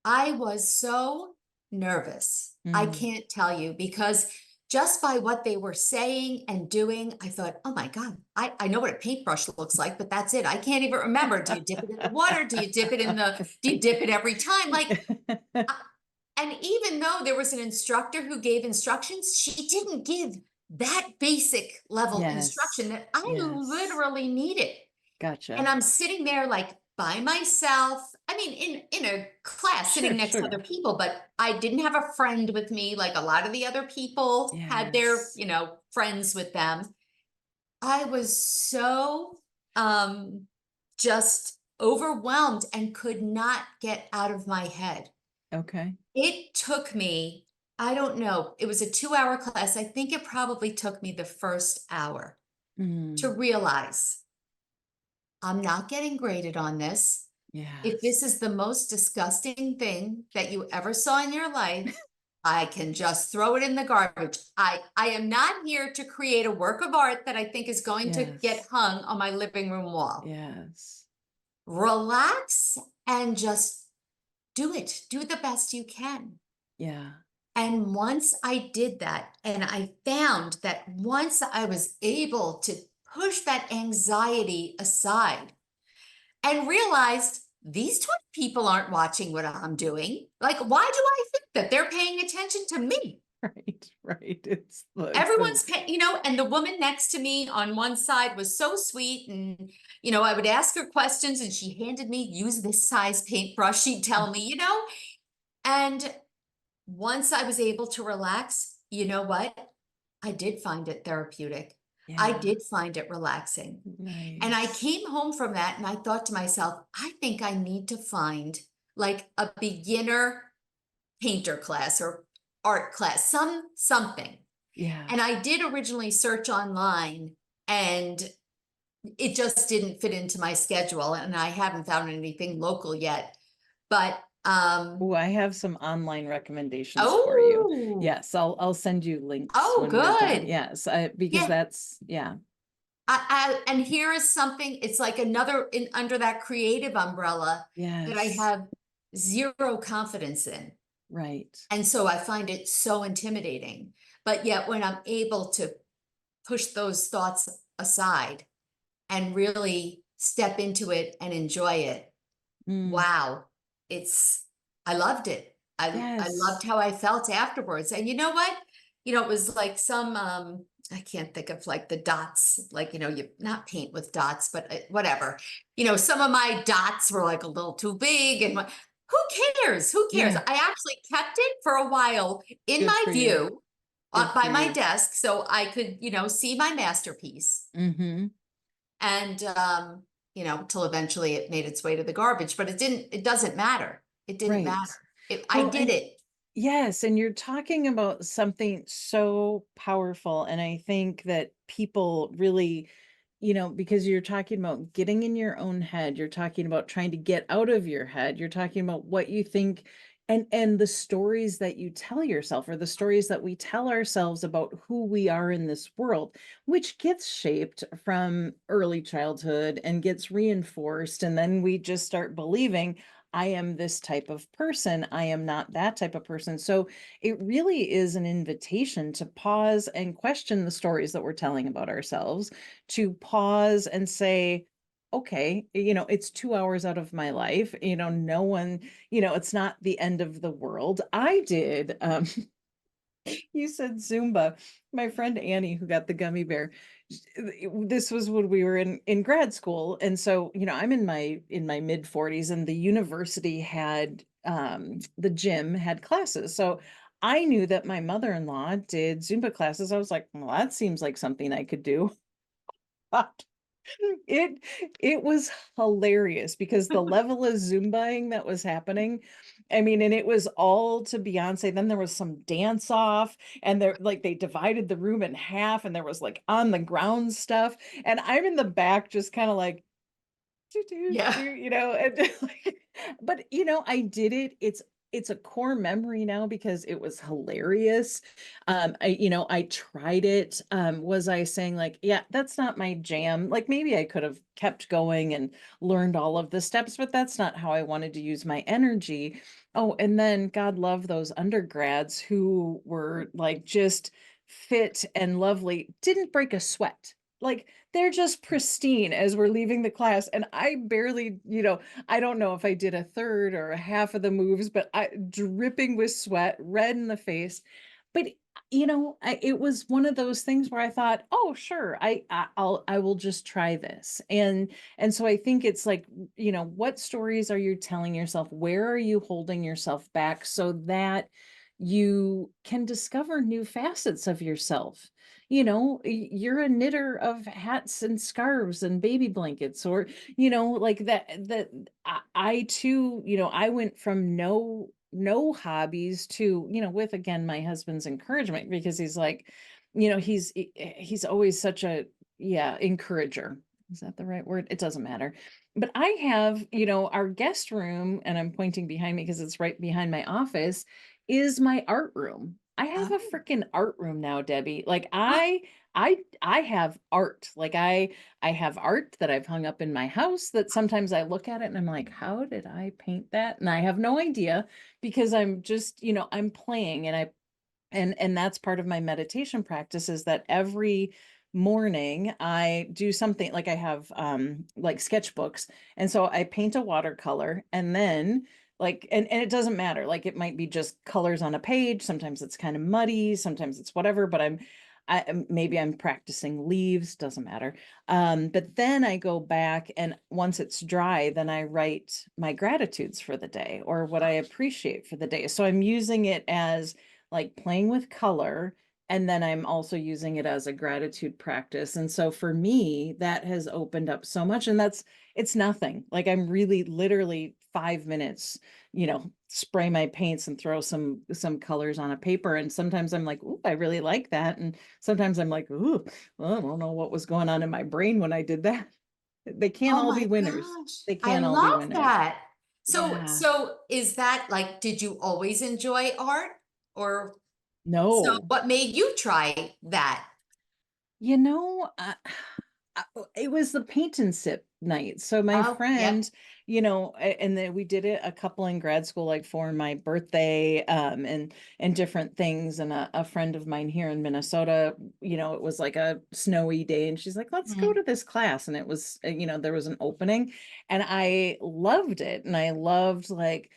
I was so nervous. I Mm. can't tell you because just by what they were saying and doing, I thought, oh my God, I know what a paintbrush looks like, but that's it. I can't even remember. Do you dip it in the water? Do you dip it every time? Uh, and even though there was an instructor who gave instructions, she didn't give that basic level instruction Yes. that I Yes. literally needed. And Gotcha. I'm sitting there like by myself. I mean, in a class sitting Sure, next to other sure. people, but I didn't have a friend with me like a lot of the other people had their, Yes. friends with them. I was so um just overwhelmed and could not get out of my head. Okay. It took me, I don't know, it was a 2-hour class. I think it probably took me the first hour to Mm. realize I'm not getting graded on this. If this Yes. is the most disgusting thing that you ever saw in your life, I can just throw it in the garbage. I am not here to create a work of art that I think is going to get Yes. hung on my living room wall. Yes. Relax and just do it. Do the best you can. Yeah. And once I did that, and I found that once I was able to push that anxiety aside, and realized these 20 people aren't watching what I'm doing. Like, why do I think that they're paying attention to me? Right, right. It's the Everyone's paying, and the woman next to me on one side was so sweet. And, I would ask her questions and she handed me, use this size paintbrush. She'd tell me, and once I was able to relax, you know what? I did find it therapeutic. I yeah, did find it relaxing. And I nice. came home from that and I thought to myself, I think I need to find like a beginner painter class or art class, something. Yeah. And I did originally search online and it just didn't fit into my schedule and I haven't found anything local yet. But Oh, I have some online recommendations for you. oh, Yes, I'll send you links oh, when we're done. good. Yes, because Yeah. that's yeah. And here is something, it's like another in under that creative umbrella that I Yes. have zero confidence in. Right. And so I find it so intimidating. But yet when I'm able to push those thoughts aside and really step into it and enjoy it, Mm, wow, it's I loved it. I loved yes. how I felt afterwards. And you know what? It was like some I can't think of like the dots, like you not paint with dots, but whatever. Some of my dots were like a little too big and who cares? Who cares? Yeah. I actually kept it for a while in Good my for you. view Good for by my you. desk so I could, see my masterpiece. Mm-hmm. And till eventually it made its way to the garbage, but it doesn't matter. It didn't Right. matter. I Well, did and it. yes, and you're talking about something so powerful. And I think that people really, because you're talking about getting in your own head, you're talking about trying to get out of your head, you're talking about what you think and the stories that you tell yourself or the stories that we tell ourselves about who we are in this world, which gets shaped from early childhood and gets reinforced. And then we just start believing I am this type of person. I am not that type of person. So it really is an invitation to pause and question the stories that we're telling about ourselves, to pause and say, okay, it's 2 hours out of my life. No one, it's not the end of the world. I did, you said Zumba. My friend Annie, who got the gummy bear, this was when we were in grad school, and so I'm in my mid 40s, and the university had the gym had classes. So I knew that my mother-in-law did Zumba classes. I was like, well, that seems like something I could do. It it was hilarious because the level of Zumbaing that was happening, I mean, and it was all to Beyonce. Then there was some dance off, and they're like they divided the room in half, and there was like on the ground stuff, and I'm in the back just kind of like do do Yeah. do, and like, but I did it. It's a core memory now because it was hilarious. I tried it. Was I saying like, yeah, that's not my jam? Like maybe I could have kept going and learned all of the steps, but that's not how I wanted to use my energy. Oh, and then God love those undergrads who were like just fit and lovely, didn't break a sweat. Like they're just pristine as we're leaving the class. And I barely, I don't know if I did a third or a half of the moves, but I dripping with sweat, red in the face. But it was one of those things where I thought, oh, sure, I will just try this. And so I think it's like, what stories are you telling yourself? Where are you holding yourself back so that you can discover new facets of yourself? You're a knitter of hats and scarves and baby blankets, or like that I too, I went from no hobbies to, with again my husband's encouragement, because he's like, he's always such a yeah encourager. Is that the right word? It doesn't matter. But I have, our guest room, and I'm pointing behind me because it's right behind my office, is my art room. I have a Oh. freaking art room now, Debbie. Like I have art. Like I have art that I've hung up in my house that sometimes I look at it and I'm like, how did I paint that? And I have no idea, because I'm just, I'm playing, and that's part of my meditation practice, is that every morning I do something like I have like sketchbooks, and so I paint a watercolor, and then like and it doesn't matter, like it might be just colors on a page, sometimes it's kind of muddy, sometimes it's whatever, but maybe I'm practicing leaves, doesn't matter. But then I go back, and once it's dry, then I write my gratitudes for the day or what I appreciate for the day. So I'm using it as like playing with color, and then I'm also using it as a gratitude practice. And so for me, that has opened up so much. And it's nothing. Like I'm really literally 5 minutes, spray my paints and throw some colors on a paper. And sometimes I'm like, ooh, I really like that. And sometimes I'm like, ooh, well, I don't know what was going on in my brain when I did that. They can't Oh all be my winners. gosh. They I can't all be love winners. that. So, Yeah. so is that like, did you always enjoy art? Or so No. what made you try that? You know, it was the paint and sip night. So my Oh, yep. friend, and then we did it a couple in grad school, like for my birthday, and different things. And a friend of mine here in Minnesota, it was like a snowy day, and she's like, "Let's go Mm. to this class." And it was, there was an opening, and I loved it, and I loved like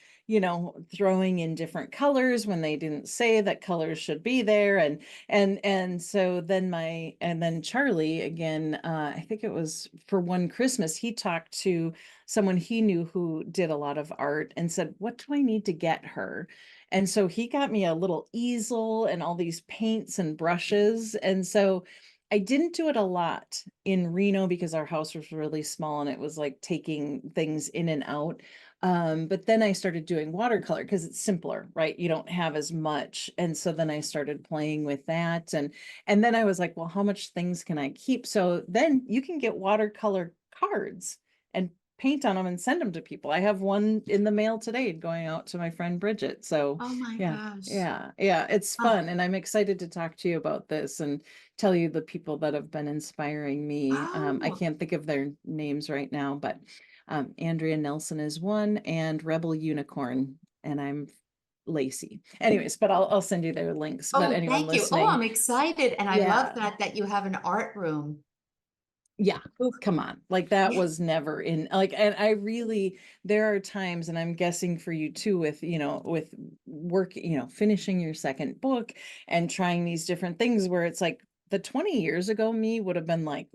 throwing in different colors when they didn't say that colors should be there, and so then Charlie again, I think it was for one Christmas, he talked to someone he knew who did a lot of art and said, what do I need to get her? And so he got me a little easel and all these paints and brushes. And so I didn't do it a lot in Reno because our house was really small and it was like taking things in and out. But then I started doing watercolor because it's simpler, right? You don't have as much. And so then I started playing with that. And then I was like, well, how much things can I keep? So then you can get watercolor cards and paint on them and send them to people. I have one in the mail today going out to my friend Bridget. So Oh my yeah, gosh. yeah, it's Oh, fun. And I'm excited to talk to you about this and tell you the people that have been inspiring me. I oh, can't think of their names right now, but Andrea Nelson is one, and Rebel Unicorn, and I'm Lacey. Anyways, but I'll send you their links. But oh, anyone thank you. Oh, listening, I'm excited. And I love yeah, that you have an art room. yeah, Ooh, come on. Like that yeah. was never in like, and I really, there are times, and I'm guessing for you too, with, with work, finishing your second book and trying these different things where it's like the 20 years ago me would have been like,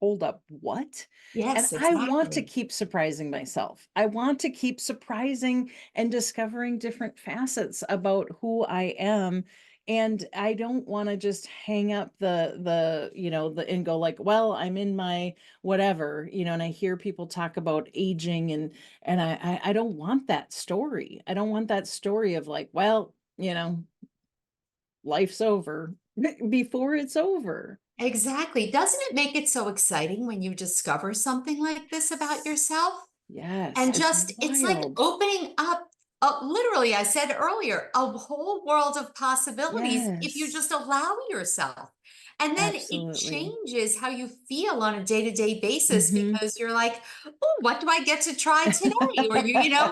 hold up, what? And Yes, I want to exactly. keep surprising myself. I want to keep surprising and discovering different facets about who I am. And I don't want to just hang up and go like, well, I'm in my whatever, and I hear people talk about aging, and I don't want that story. I don't want that story of like, well, life's over before it's over. Exactly. Doesn't it make it so exciting when you discover something like this about Yes. yourself? Yes, And it's just, it's like wild. opening up, literally, I said earlier, a whole world of possibilities if you Yes, just allow yourself. And then it absolutely. changes how you feel on a day-to-day basis Hmm. because you're like, oh, what do I get to try today? Or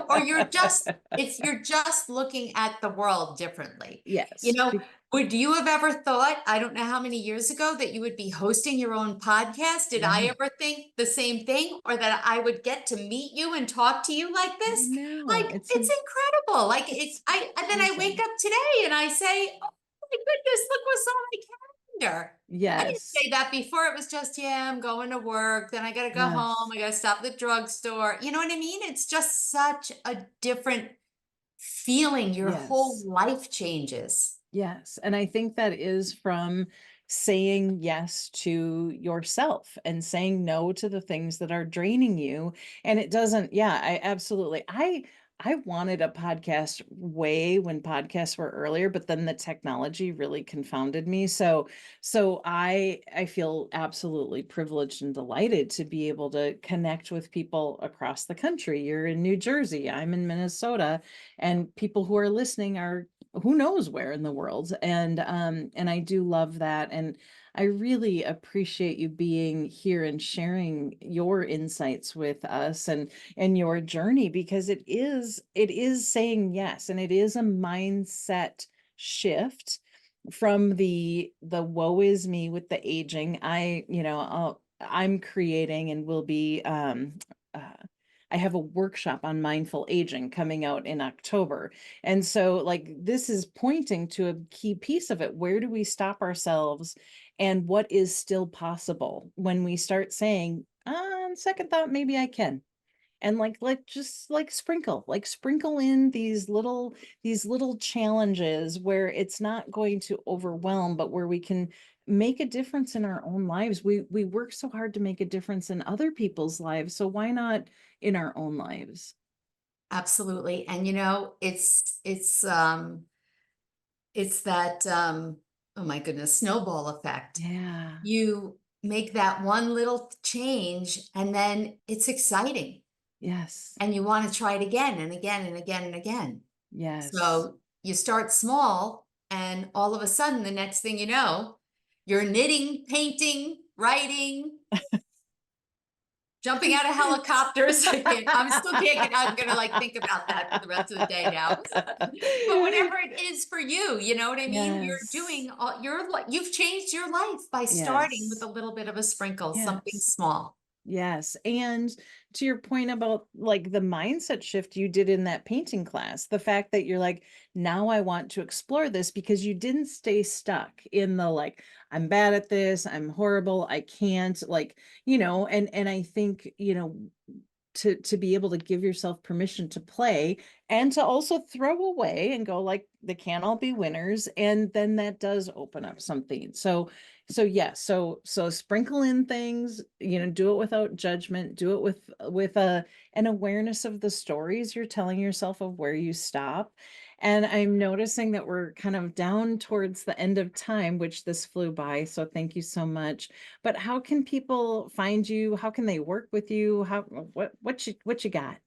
or you're just looking at the world differently. You Yes. know, would you have ever thought, I don't know how many years ago, that you would be hosting your own podcast? Did I No, ever think the same thing? Or that I would get to meet you and talk to you like I this? know. Like, it's incredible. Like It's and then I wake amazing. up today and I say, oh my goodness, look what's on my calendar. I didn't Yes. say that before. It was just, yeah, I'm going to work. Then I got to go home. Yes. I got to stop at the drugstore. You know what I mean? It's just such a different feeling. Your whole Yes. life changes. Yes. And I think that is from saying yes to yourself and saying no to the things that are draining you. And it doesn't, yeah, I absolutely. I wanted a podcast way when podcasts were earlier, but then the technology really confounded me. So I feel absolutely privileged and delighted to be able to connect with people across the country. You're in New Jersey, I'm in Minnesota, and people who are listening are who knows where in the world. And I do love that. And I really appreciate you being here and sharing your insights with us and your journey, because it is saying yes, and it is a mindset shift. from the woe is me with the aging. I'm creating and will be I have a workshop on mindful aging coming out in October. And so like this is pointing to a key piece of it. Where do we stop ourselves and what is still possible when we start saying, on second thought, maybe I can. And like just like sprinkle in these little challenges where it's not going to overwhelm, but where we can make a difference in our own lives. We work so hard to make a difference in other people's lives, so why not in our own lives? Absolutely. And it's that oh my goodness, snowball effect. Yeah. You make that one little change and then it's exciting Yes. and you want to try it again and again and again and again. Yes. So you start small and all of a sudden the next thing you know, you're knitting, painting, writing, jumping out of helicopters. I'm still can't get, I'm gonna like think about that for the rest of the day now. But whatever it is for you, you know what I mean? You're Yes. doing all you've changed your life by starting with Yes. a little bit of a sprinkle, something Yes. small. Yes. And to your point about like the mindset shift you did in that painting class, the fact that you're like, now I want to explore this because you didn't stay stuck in the like, I'm bad at this, I'm horrible, I can't, like, and I think, to be able to give yourself permission to play and to also throw away and go like they can't all be winners, and then that does open up something. So yes, so sprinkle in things, do it without judgment, do it with an awareness of the stories you're telling yourself of where you stop. And I'm noticing that we're kind of down towards the end of time, which this flew by, so thank you so much. But how can people find you? How can they work with you? What you got?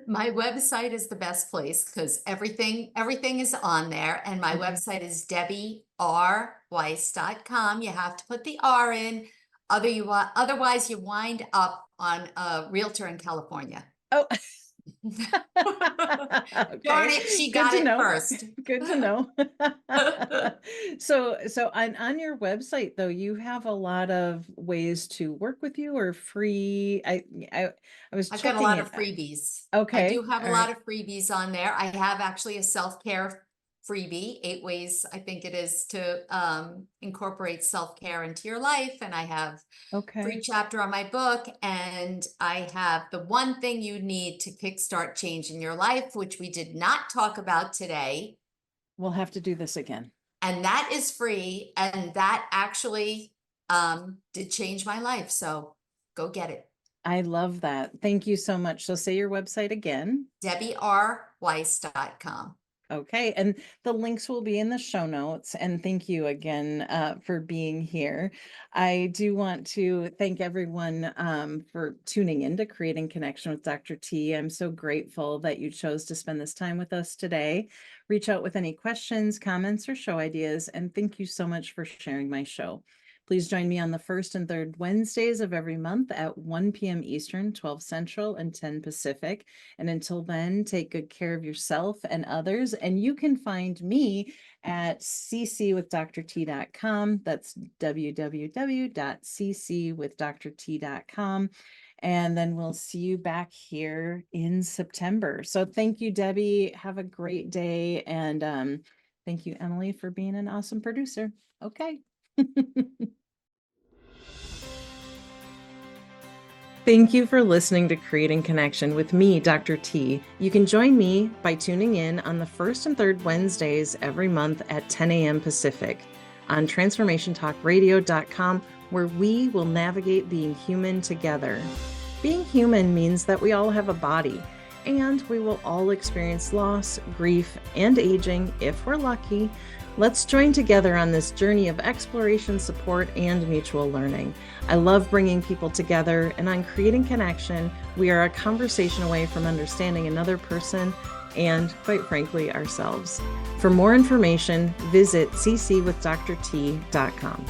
My website is the best place because everything is on there. And my Okay. website is debbier.weiss.com. You have to put the R in. Otherwise you wind up on a realtor in California. Oh, Darn okay. it, she Good got to it know. first. Good to know. So on your website though, you have a lot of ways to work with you or free. I was I've got a checking lot it. of freebies. I do Okay. have a All lot right. of freebies on there. I have actually a self-care freebie, 8 ways I think it is to incorporate self-care into your life. And I have free Okay. chapter on my book, and I have the one thing you need to kickstart change in your life, which we did not talk about today. We'll have to do this again. And that is free. And that actually did change my life. So go get it. I love that. Thank you so much. So say your website again. debbier.weiss.com. Okay, and the links will be in the show notes. And thank you again for being here. I do want to thank everyone for tuning in to Creating Connection with Dr. T. I'm so grateful that you chose to spend this time with us today. Reach out with any questions, comments, or show ideas. And thank you so much for sharing my show. Please join me on the first and third Wednesdays of every month at 1 p.m. Eastern, 12 Central, and 10 Pacific. And until then, take good care of yourself and others. And you can find me at ccwithdrt.com. That's www.ccwithdrt.com. And then we'll see you back here in September. So thank you, Debbie. Have a great day. And thank you, Emily, for being an awesome producer. Okay. Thank you for listening to Creating Connection with me, Dr. T. You can join me by tuning in on the first and third Wednesdays every month at 10 a.m. Pacific on transformationtalkradio.com, where we will navigate being human together. Being human means that we all have a body, and we will all experience loss, grief, and aging if we're lucky. Let's join together on this journey of exploration, support, and mutual learning. I love bringing people together, and on Creating Connection, we are a conversation away from understanding another person and, quite frankly, ourselves. For more information, visit ccwithdrt.com.